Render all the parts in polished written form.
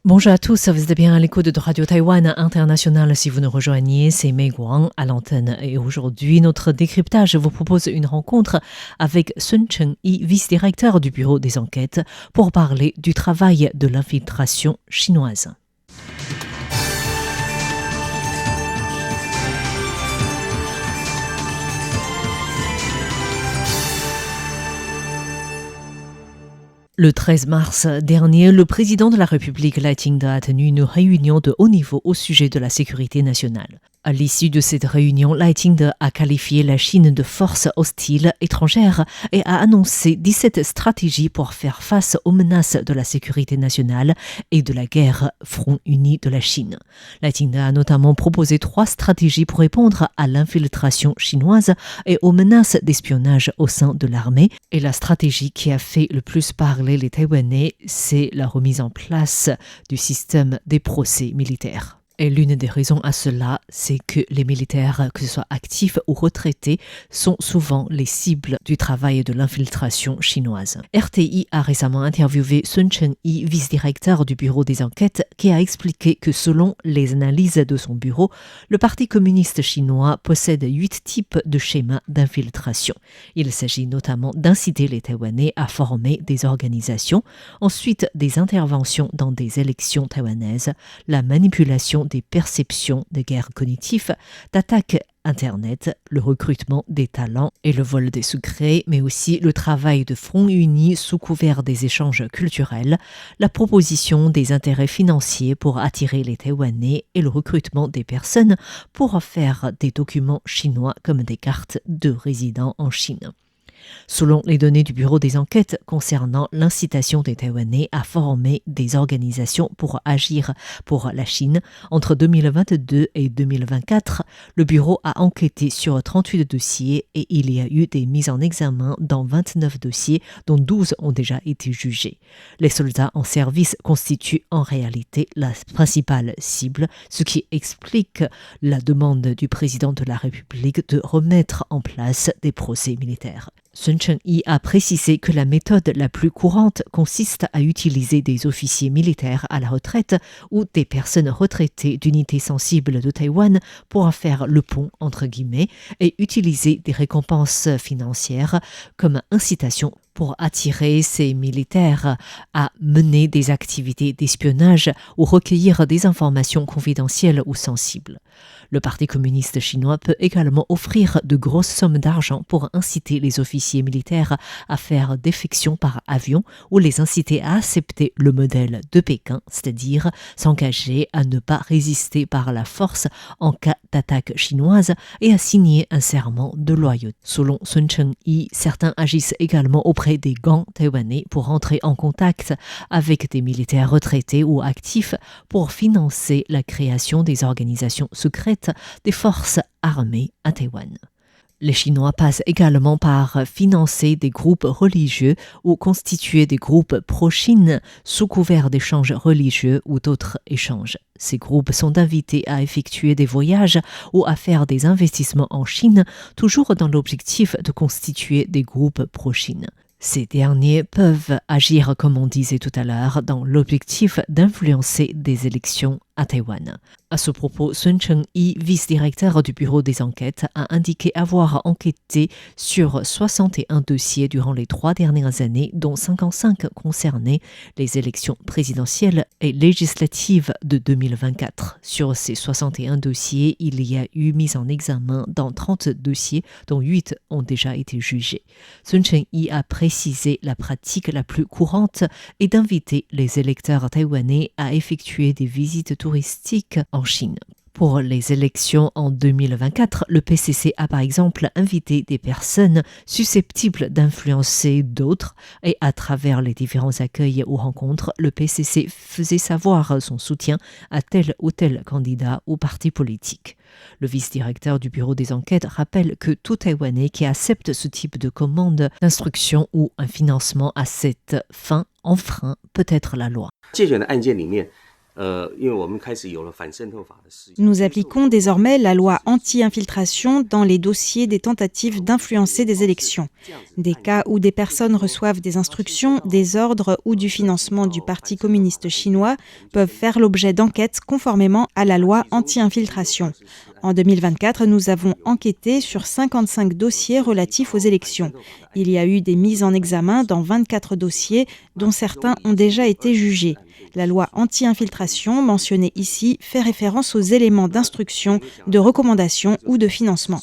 Bonjour à tous, vous êtes bien à l'écoute de Radio Taïwan International. Si vous nous rejoignez, c'est Mei Guang à l'antenne. Et aujourd'hui, notre décryptage vous propose une rencontre avec Sun Cheng-yi, vice-directeur du Bureau des enquêtes, pour parler du travail de l'infiltration chinoise. Le 13 mars dernier, le président de la République, Lai Ching-te, a tenu une réunion de haut niveau au sujet de la sécurité nationale. À l'issue de cette réunion, Lai Ching-te a qualifié la Chine de force hostile étrangère et a annoncé 17 stratégies pour faire face aux menaces de la sécurité nationale et de la guerre Front uni de la Chine. Lai Ching-te a notamment proposé 3 stratégies pour répondre à l'infiltration chinoise et aux menaces d'espionnage au sein de l'armée. Et la stratégie qui a fait le plus parler les Taïwanais, c'est la remise en place du système des procès militaires. Et l'une des raisons à cela, c'est que les militaires, que ce soit actifs ou retraités, sont souvent les cibles du travail de l'infiltration chinoise. RTI a récemment interviewé Sun Cheng-yi, vice-directeur du Bureau des enquêtes, qui a expliqué que selon les analyses de son bureau, le Parti communiste chinois possède 8 types de schémas d'infiltration. Il s'agit notamment d'inciter les Taïwanais à former des organisations, ensuite des interventions dans des élections taïwanaises, la manipulation des perceptions de guerre cognitive, d'attaque Internet, le recrutement des talents et le vol des secrets, mais aussi le travail de front uni sous couvert des échanges culturels, la proposition des intérêts financiers pour attirer les Taïwanais et le recrutement des personnes pour faire des documents chinois comme des cartes de résidents en Chine. Selon les données du Bureau des enquêtes concernant l'incitation des Taïwanais à former des organisations pour agir pour la Chine, entre 2022 et 2024, le Bureau a enquêté sur 38 dossiers et il y a eu des mises en examen dans 29 dossiers, dont 12 ont déjà été jugés. Les soldats en service constituent en réalité la principale cible, ce qui explique la demande du président de la République de remettre en place des procès militaires. Sun Cheng-yi a précisé que la méthode la plus courante consiste à utiliser des officiers militaires à la retraite ou des personnes retraitées d'unités sensibles de Taïwan pour faire le pont entre guillemets et utiliser des récompenses financières comme incitation pour attirer ces militaires à mener des activités d'espionnage ou recueillir des informations confidentielles ou sensibles. Le Parti communiste chinois peut également offrir de grosses sommes d'argent pour inciter les officiers militaires à faire défection par avion ou les inciter à accepter le modèle de Pékin, c'est-à-dire s'engager à ne pas résister par la force en cas d'attaque chinoise et à signer un serment de loyauté. Selon Sun Cheng-yi, certains agissent également auprès des gangs taïwanais pour entrer en contact avec des militaires retraités ou actifs pour financer la création des organisations secrètes des forces armées à Taïwan. Les Chinois passent également par financer des groupes religieux ou constituer des groupes pro-Chine sous couvert d'échanges religieux ou d'autres échanges. Ces groupes sont invités à effectuer des voyages ou à faire des investissements en Chine, toujours dans l'objectif de constituer des groupes pro-Chine. Ces derniers peuvent agir, comme on disait tout à l'heure, dans l'objectif d'influencer des élections à Taïwan. À ce propos, Sun Cheng-yi, vice-directeur du Bureau des enquêtes, a indiqué avoir enquêté sur 61 dossiers durant les 3 dernières années, dont 55 concernaient les élections présidentielles et législatives de 2024. Sur ces 61 dossiers, il y a eu mise en examen dans 30 dossiers, dont 8 ont déjà été jugés. Sun Cheng-yi a précisé la pratique la plus courante est d'inviter les électeurs taïwanais à effectuer des visites touristiques en Chine. Pour les élections en 2024, le PCC a par exemple invité des personnes susceptibles d'influencer d'autres et à travers les différents accueils ou rencontres, le PCC faisait savoir son soutien à tel ou tel candidat ou parti politique. Le vice-directeur du Bureau des enquêtes rappelle que tout Taïwanais qui accepte ce type de commande d'instruction ou un financement à cette fin enfreint peut-être la loi. Nous appliquons désormais la loi anti-infiltration dans les dossiers des tentatives d'influencer des élections. Des cas où des personnes reçoivent des instructions, des ordres ou du financement du Parti communiste chinois peuvent faire l'objet d'enquêtes conformément à la loi anti-infiltration. En 2024, nous avons enquêté sur 55 dossiers relatifs aux élections. Il y a eu des mises en examen dans 24 dossiers, dont certains ont déjà été jugés. La loi anti-infiltration mentionnée ici fait référence aux éléments d'instruction, de recommandation ou de financement.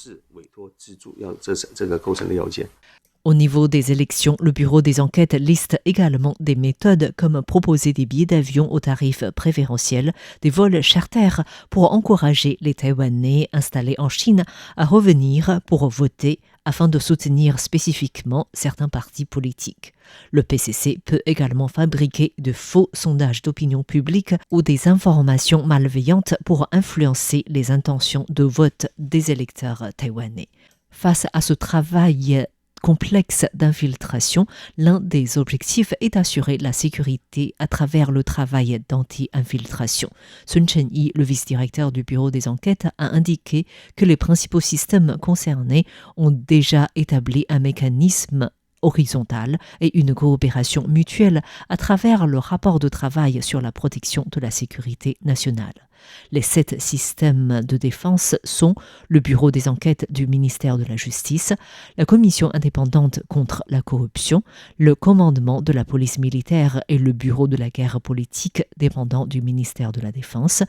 Au niveau des élections, le bureau des enquêtes liste également des méthodes comme proposer des billets d'avion au tarif préférentiel, des vols charters pour encourager les Taïwanais installés en Chine à revenir pour voter afin de soutenir spécifiquement certains partis politiques. Le PCC peut également fabriquer de faux sondages d'opinion publique ou des informations malveillantes pour influencer les intentions de vote des électeurs taïwanais. Face à ce travail complexe d'infiltration, l'un des objectifs est d'assurer la sécurité à travers le travail d'anti-infiltration. Sun Chen-yi, le vice-directeur du bureau des enquêtes, a indiqué que les principaux systèmes concernés ont déjà établi un mécanisme horizontale et une coopération mutuelle à travers le rapport de travail sur la protection de la sécurité nationale. Les 7 systèmes de défense sont le Bureau des enquêtes du ministère de la Justice, la Commission indépendante contre la corruption, le commandement de la police militaire et le Bureau de la guerre politique dépendant du ministère de la Défense,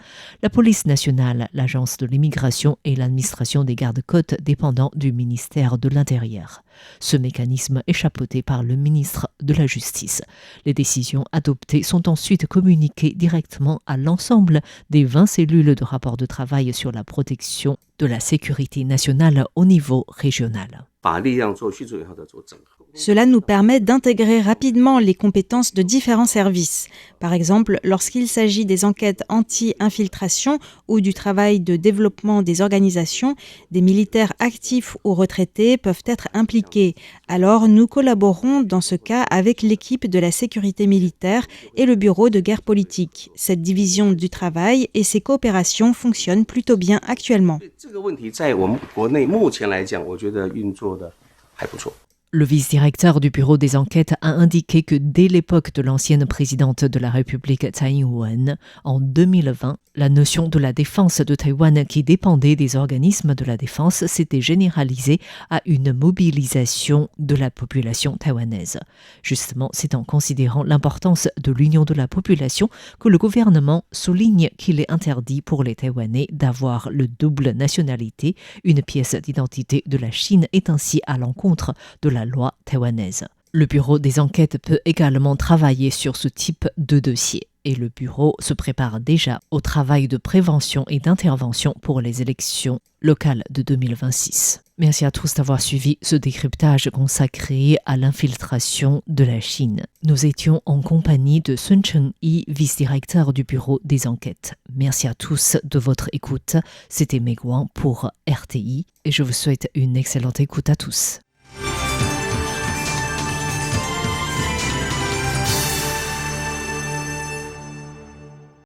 la police nationale, l'agence de l'immigration et l'administration des gardes-côtes dépendant du ministère de l'Intérieur. Ce mécanisme est chapeauté par le ministre de la Justice. Les décisions adoptées sont ensuite communiquées directement à l'ensemble des 20 cellules de rapport de travail sur la protection de la sécurité nationale au niveau régional. Cela nous permet d'intégrer rapidement les compétences de différents services. Par exemple, lorsqu'il s'agit des enquêtes anti-infiltration ou du travail de développement des organisations, des militaires actifs ou retraités peuvent être impliqués. Alors, nous collaborons dans ce cas avec l'équipe de la sécurité militaire et le bureau de guerre politique. Cette division du travail et ces coopérations fonctionnent plutôt bien actuellement. Le vice-directeur du bureau des enquêtes a indiqué que dès l'époque de l'ancienne présidente de la République Tsai Ing-wen, en 2020, la notion de la défense de Taïwan qui dépendait des organismes de la défense s'était généralisée à une mobilisation de la population taïwanaise. Justement, c'est en considérant l'importance de l'union de la population que le gouvernement souligne qu'il est interdit pour les Taïwanais d'avoir le double nationalité. Une pièce d'identité de la Chine est ainsi à l'encontre de la loi taïwanaise. Le bureau des enquêtes peut également travailler sur ce type de dossier et le bureau se prépare déjà au travail de prévention et d'intervention pour les élections locales de 2026. Merci à tous d'avoir suivi ce décryptage consacré à l'infiltration de la Chine. Nous étions en compagnie de Sun Chen-yi, vice-directeur du bureau des enquêtes. Merci à tous de votre écoute. C'était Meg Wang pour RTI et je vous souhaite une excellente écoute à tous.